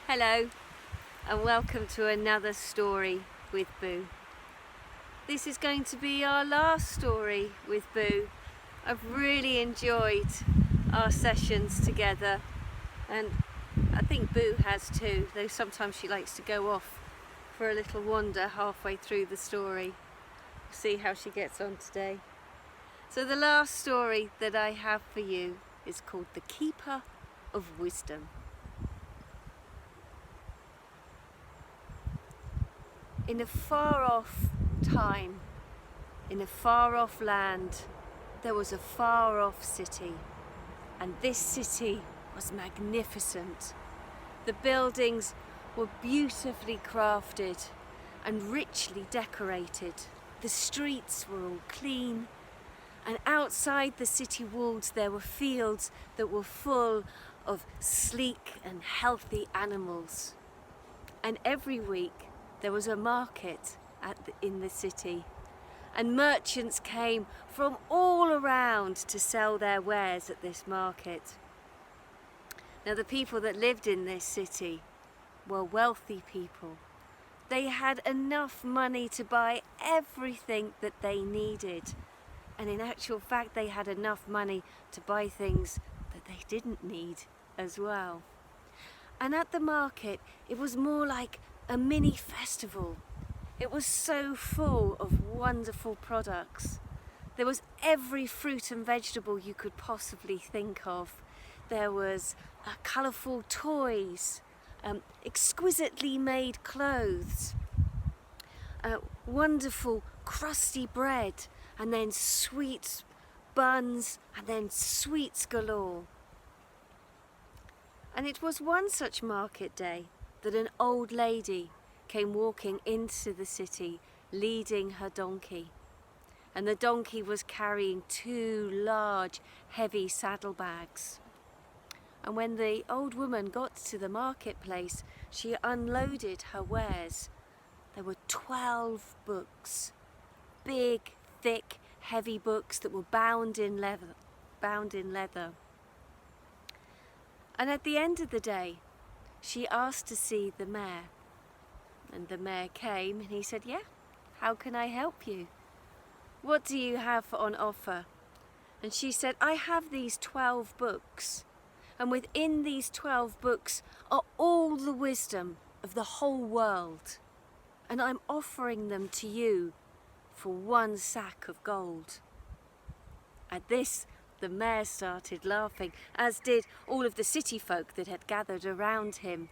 Hello and welcome to another story with Boo. This is going to be our last story with Boo. I've really enjoyed our sessions together and I think Boo has too, though sometimes she likes to go off for a little wander halfway through the story. See how she gets on today. So the last story that I have for you is called The Keeper of Wisdom. In a far-off time, in a far-off land, there was a far-off city, and this city was magnificent. The buildings were beautifully crafted and richly decorated. The streets were all clean, and outside the city walls there were fields that were full of sleek and healthy animals. And every week there was a market in the city, and merchants came from all around to sell their wares at this market. Now the people that lived in this city were wealthy people. They had enough money to buy everything that they needed, and in actual fact they had enough money to buy things that they didn't need as well. And at the market it was more like a mini festival. It was so full of wonderful products. There was every fruit and vegetable you could possibly think of. There was colourful toys, exquisitely made clothes, wonderful crusty bread, and then sweet buns, and then sweets galore. And it was one such market day that an old lady came walking into the city leading her donkey. And the donkey was carrying two large, heavy saddlebags. And when the old woman got to the marketplace, she unloaded her wares. There were 12 books, big, thick, heavy books that were bound in leather. And at the end of the day, she asked to see the mayor, and the mayor came and he said, "Yeah, how can I help you? What do you have on offer?" And she said, "I have these 12 books, and within these 12 books are all the wisdom of the whole world, and I'm offering them to you for 1 sack of gold." At this, the mayor started laughing, as did all of the city folk that had gathered around him.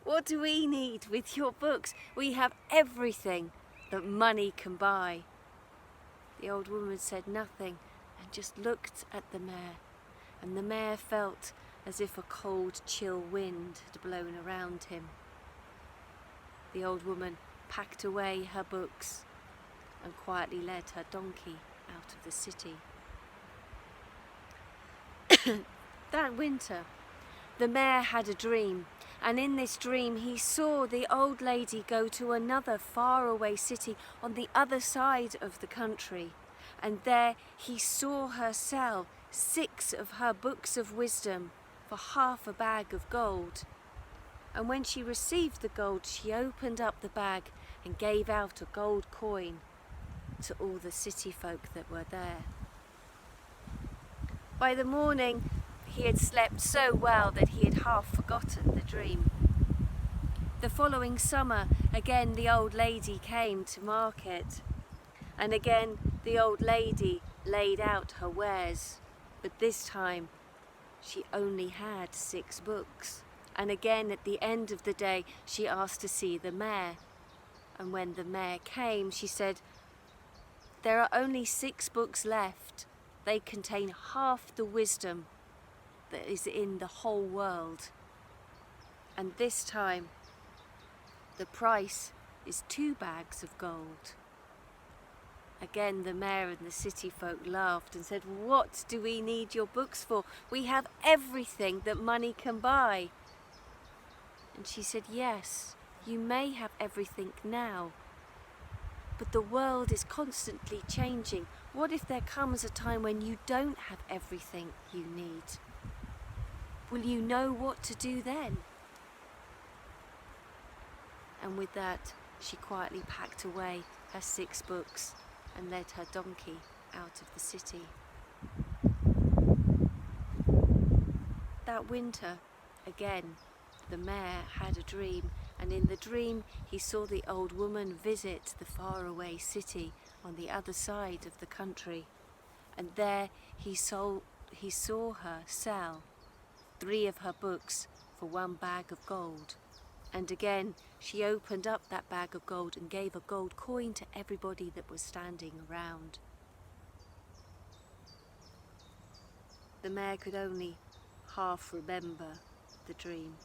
"What do we need with your books? We have everything that money can buy." The old woman said nothing and just looked at the mayor, and the mayor felt as if a cold, chill wind had blown around him. The old woman packed away her books and quietly led her donkey out of the city. That winter, the mayor had a dream, and in this dream he saw the old lady go to another faraway city on the other side of the country, and there he saw her sell 6 of her books of wisdom for half a bag of gold. And when she received the gold, she opened up the bag and gave out a gold coin to all the city folk that were there. By the morning, he had slept so well that he had half forgotten the dream. The following summer, again the old lady came to market, and again the old lady laid out her wares, but this time she only had 6 books. And again at the end of the day she asked to see the mayor, and when the mayor came she said, "There are only 6 books left. They contain half the wisdom that is in the whole world. And this time, the price is 2 bags of gold." Again, the mayor and the city folk laughed and said, "What do we need your books for? We have everything that money can buy." And she said, "Yes, you may have everything now, but the world is constantly changing. What if there comes a time when you don't have everything you need? Will you know what to do then?" And with that, she quietly packed away her 6 books and led her donkey out of the city. That winter, again, the mayor had a dream, and in the dream he saw the old woman visit the faraway city on the other side of the country, and there he saw her sell 3 of her books for 1 bag of gold. And again she opened up that bag of gold and gave a gold coin to everybody that was standing around. The mayor could only half remember the dream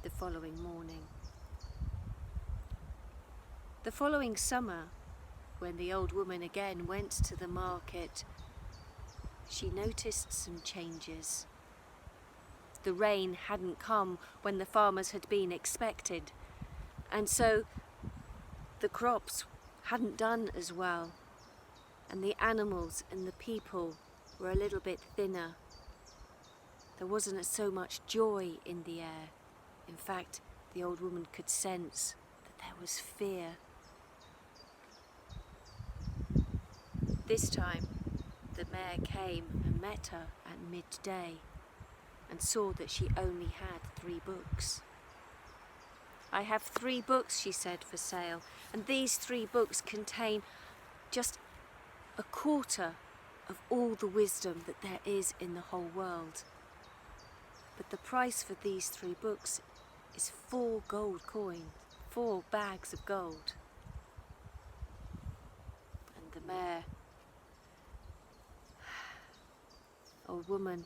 the following morning. The following summer, when the old woman again went to the market, she noticed some changes. The rain hadn't come when the farmers had been expected, and so the crops hadn't done as well, and the animals and the people were a little bit thinner. There wasn't so much joy in the air. In fact, the old woman could sense that there was fear. This time, the mayor came and met her at midday and saw that she only had 3 books. "I have 3 books," she said, "for sale, and these 3 books contain just a quarter of all the wisdom that there is in the whole world. But the price for these 3 books is 4 gold coins, 4 bags of gold." And the mayor, "Old woman,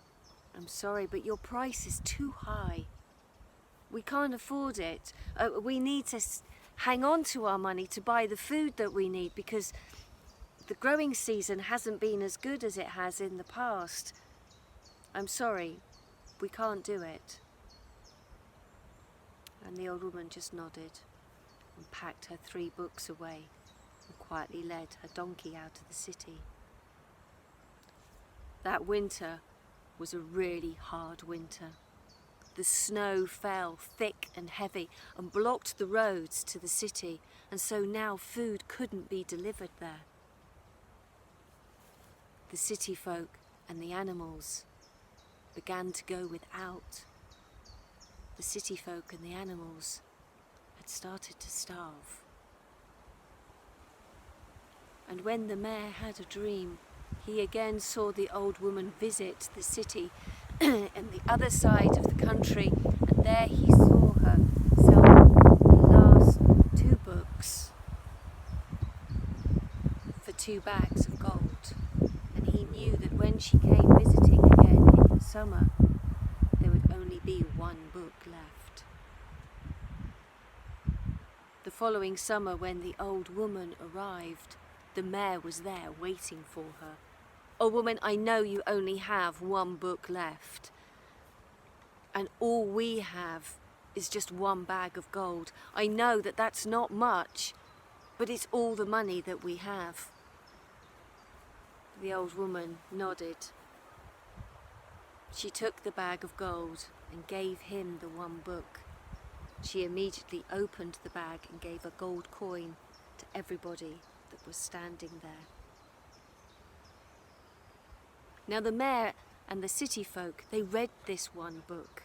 I'm sorry, but your price is too high. We can't afford it. We need to hang on to our money to buy the food that we need, because the growing season hasn't been as good as it has in the past. I'm sorry, we can't do it." And the old woman just nodded and packed her 3 books away and quietly led her donkey out of the city. That winter was a really hard winter. The snow fell thick and heavy and blocked the roads to the city, and so now food couldn't be delivered there. The city folk and the animals began to go without. The city folk and the animals had started to starve. And when the mayor had a dream, he again saw the old woman visit the city on the other side of the country, and there he saw her sell the last 2 books for 2 bags of gold. And he knew that when she came visiting again in the summer, there would only be 1 book left. The following summer, when the old woman arrived, the mayor was there waiting for her. "Oh woman, I know you only have 1 book left, and all we have is just 1 bag of gold. I know that that's not much, but it's all the money that we have." The old woman nodded. She took the bag of gold and gave him the 1 book. She immediately opened the bag and gave a gold coin to everybody that was standing there. Now the mayor and the city folk, they read this 1 book,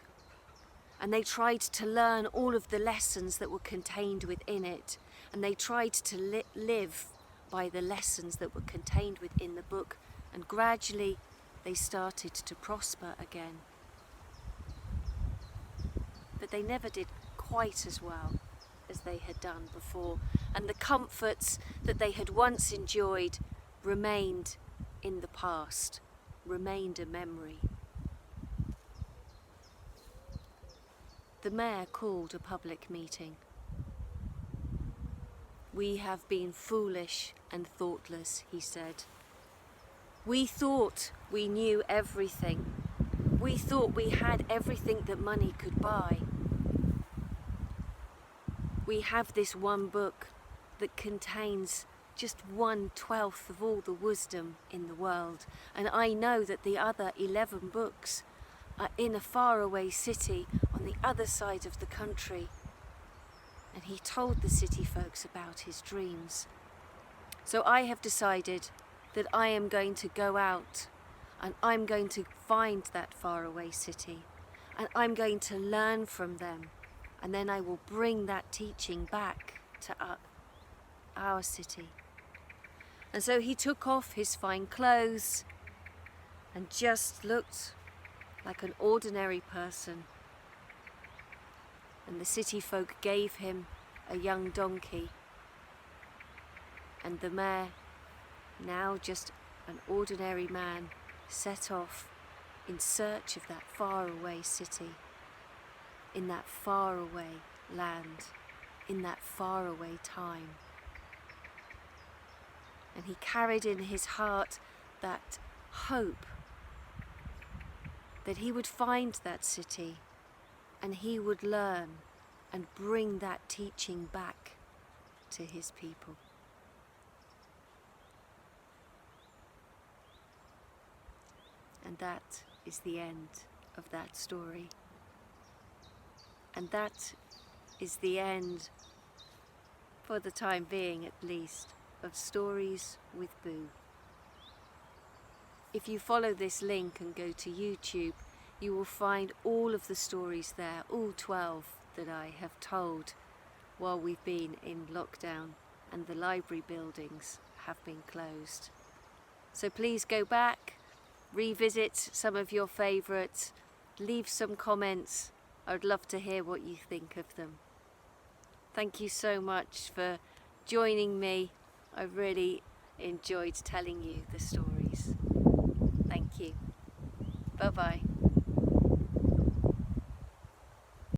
and they tried to learn all of the lessons that were contained within it, and they tried to live by the lessons that were contained within the book, and gradually they started to prosper again. But they never did quite as well as they had done before, and the comforts that they had once enjoyed remained in the past, remained a memory. The mayor called a public meeting. "We have been foolish and thoughtless," he said. "We thought we knew everything. We thought we had everything that money could buy. We have this 1 book that contains just 1/12 of all the wisdom in the world, and I know that the other 11 books are in a faraway city on the other side of the country. and he told the city folks about his dreams. So I have decided that I am going to go out and I'm going to find that faraway city and I'm going to learn from them, and then I will bring that teaching back to our city. And so he took off his fine clothes and just looked like an ordinary person. And the city folk gave him a young donkey, and the mayor, now just an ordinary man, set off in search of that faraway city, in that faraway land, in that faraway time. And he carried in his heart that hope that he would find that city and he would learn and bring that teaching back to his people. And that is the end of that story. And that is the end, for the time being at least, of Stories with Boo. If you follow this link and go to YouTube, you will find all of the stories there, all 12 that I have told while we've been in lockdown and the library buildings have been closed. So please go back, revisit some of your favourites, leave some comments. I would love to hear what you think of them. Thank you so much for joining me. I really enjoyed telling you the stories. Thank you. Bye-bye.